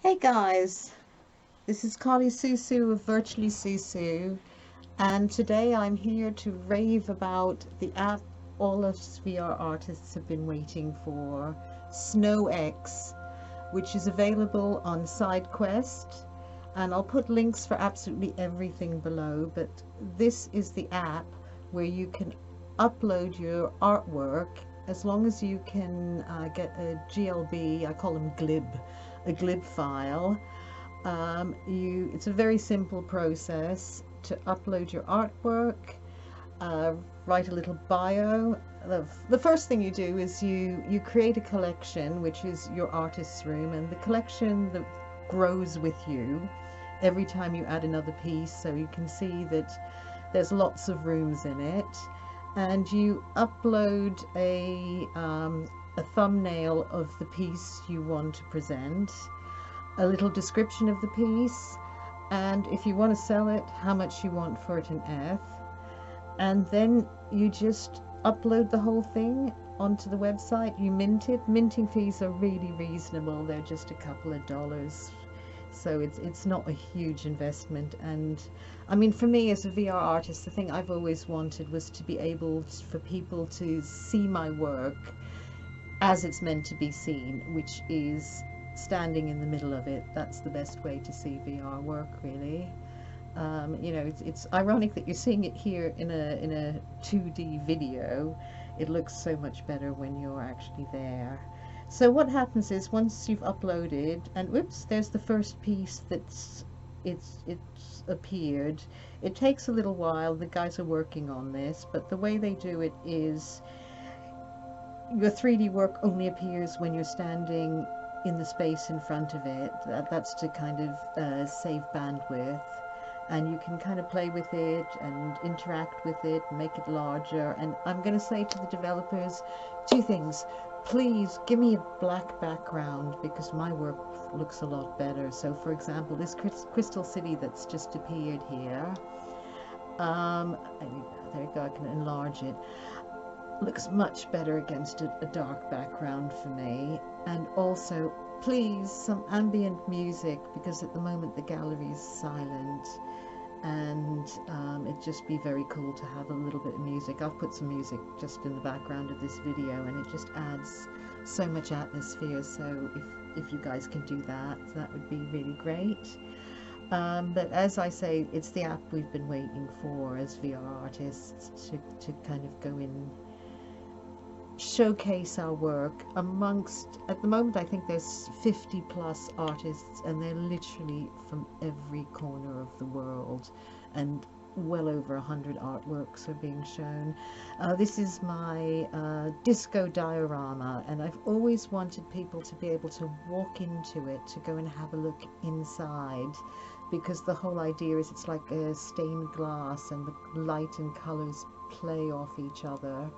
Hey guys, this is Carly Susu of Virtually Susu, and today I'm here to rave about the app all us VR artists have been waiting for, SnowX, which is available on SideQuest, and I'll put links for absolutely everything below, but this is the app where you can upload your artwork as long as you can get a GLB, I call them glib, a glib file. It's a very simple process to upload your artwork, uh, write a little bio. The first thing you do is you create a collection, which is your artist's room, and the collection that grows with you every time you add another piece. So you can see that there's lots of rooms in it, and you upload a thumbnail of the piece you want to present, a little description of the piece, and if you want to sell it, how much you want for it in ETH, and then you just upload the whole thing onto the website. You mint it. Minting fees are really reasonable. They're just a couple of dollars. So it's not a huge investment. And I mean, for me as a VR artist, the thing I've always wanted was to be able for people to see my work as it's meant to be seen, which is standing in the middle of it. That's the best way to see VR work, really. It's ironic that you're seeing it here in a 2D video. It looks so much better when you're actually there. So what happens is once you've uploaded, and whoops, there's the first piece it's appeared. It takes a little while. The guys are working on this, but the way they do it is your 3D work only appears when you're standing in the space in front of it. That's to kind of save bandwidth, and you can kind of play with it and interact with it, make it larger. And I'm going to say to the developers two things. Please give me a black background because my work looks a lot better. So for example, this Crystal City that's just appeared here, there you go, I can enlarge it, looks much better against a dark background for me. And also, please, some ambient music, because at the moment the gallery is silent, and it'd just be very cool to have a little bit of music. I've put some music just in the background of this video, and it just adds so much atmosphere. So if you guys can do that, that would be really great. But as I say, it's the app we've been waiting for as VR artists to kind of go in, showcase our work amongst, at the moment I think there's 50 plus artists, and they're literally from every corner of the world, and well over 100 artworks are being shown. This is my disco diorama, and I've always wanted people to be able to walk into it, to go and have a look inside, because the whole idea is it's like a stained glass and the light and colors play off each other.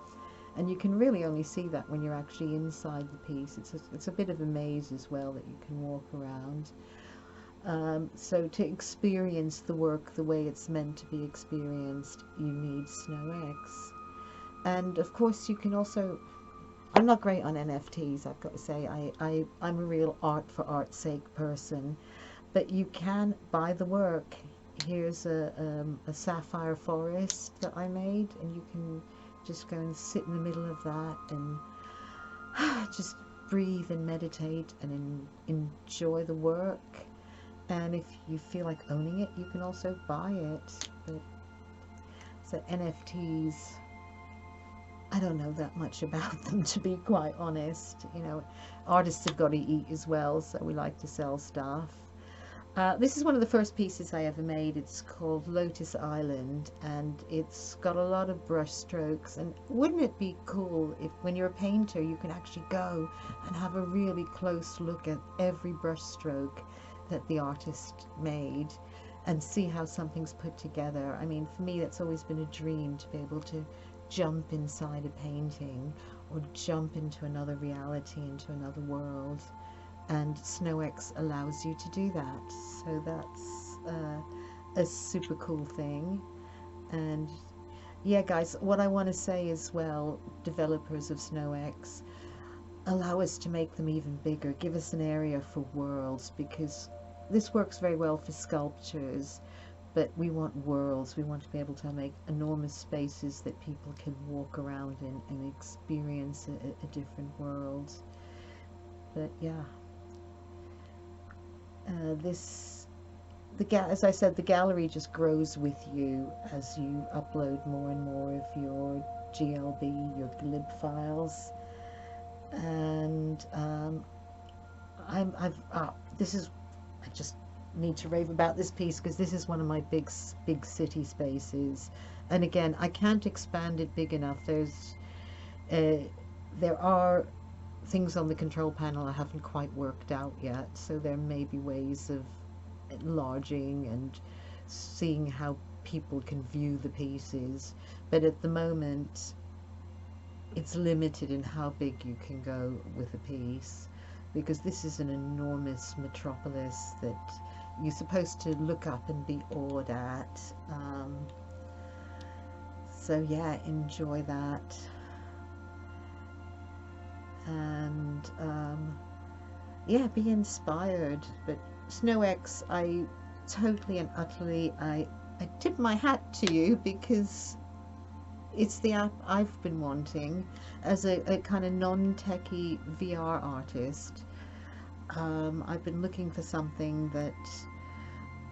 And you can really only see that when you're actually inside the piece. It's a bit of a maze as well that you can walk around. So to experience the work the way it's meant to be experienced, you need SnowX. And of course you can also, I'm not great on NFTs, I've got to say. I'm a real art for art's sake person. But you can buy the work. Here's a sapphire forest that I made, and you can just go and sit in the middle of that and just breathe and meditate and enjoy the work. And if you feel like owning it, you can also buy it. But so NFTs, I don't know that much about them, to be quite honest. You know, artists have got to eat as well, so we like to sell stuff. This is one of the first pieces I ever made. It's called Lotus Island, and it's got a lot of brush strokes. And wouldn't it be cool if when you're a painter you can actually go and have a really close look at every brush stroke that the artist made and see how something's put together. I mean, for me that's always been a dream, to be able to jump inside a painting or jump into another reality, into another world. And SnowX allows you to do that, so that's a super cool thing. And yeah guys, what I want to say as well, developers of SnowX, allow us to make them even bigger, give us an area for worlds, because this works very well for sculptures, but we want worlds. We want to be able to make enormous spaces that people can walk around in and experience a different world. But yeah, as I said, the gallery just grows with you as you upload more and more of your GLB, your glib files. And this is, I just need to rave about this piece because this is one of my big city spaces. And again, I can't expand it big enough. There are things on the control panel I haven't quite worked out yet, so there may be ways of enlarging and seeing how people can view the pieces, but at the moment it's limited in how big you can go with a piece, because this is an enormous metropolis that you're supposed to look up and be awed at. So yeah, enjoy that. And yeah, be inspired. But SnowX, I totally and utterly, I tip my hat to you, because it's the app I've been wanting as a kind of non-techie VR artist. I've been looking for something that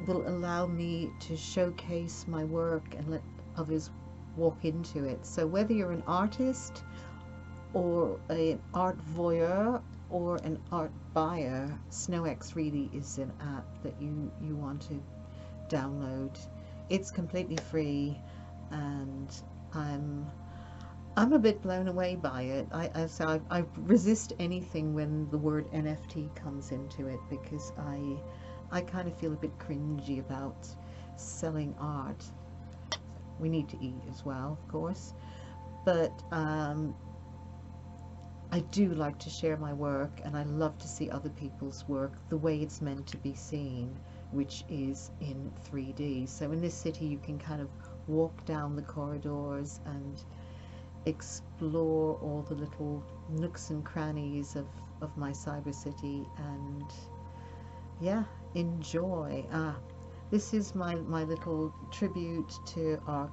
will allow me to showcase my work and let others walk into it. So whether you're an artist or an art voyeur or an art buyer, SnowX really is an app that you want to download. It's completely free, and I'm a bit blown away by it. I resist anything when the word NFT comes into it, because I kind of feel a bit cringy about selling art. We need to eat as well, of course, but I do like to share my work, and I love to see other people's work the way it's meant to be seen, which is in 3D. So in this city you can kind of walk down the corridors and explore all the little nooks and crannies of my cyber city, and yeah, enjoy. This is my little tribute to our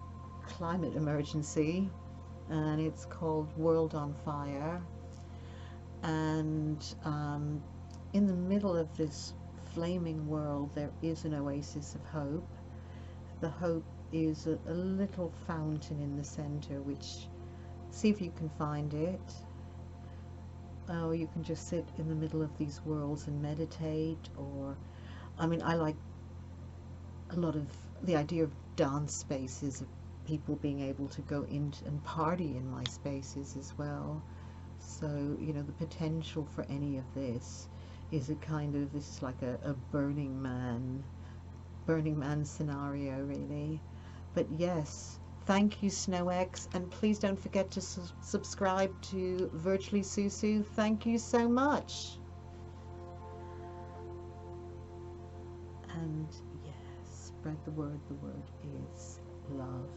climate emergency, and it's called World on Fire. And in the middle of this flaming world there is an oasis of hope. The hope is a little fountain in the center, which, see if you can find it. Oh, you can just sit in the middle of these worlds and meditate, or I mean, I like a lot of the idea of dance spaces, of people being able to go in and party in my spaces as well. So, you know, the potential for any of this is a kind of, this is like a Burning Man scenario, really. But yes, thank you, SnowX, and please don't forget to subscribe to Virtually Susu. Thank you so much. And yes, spread the word. The word is love.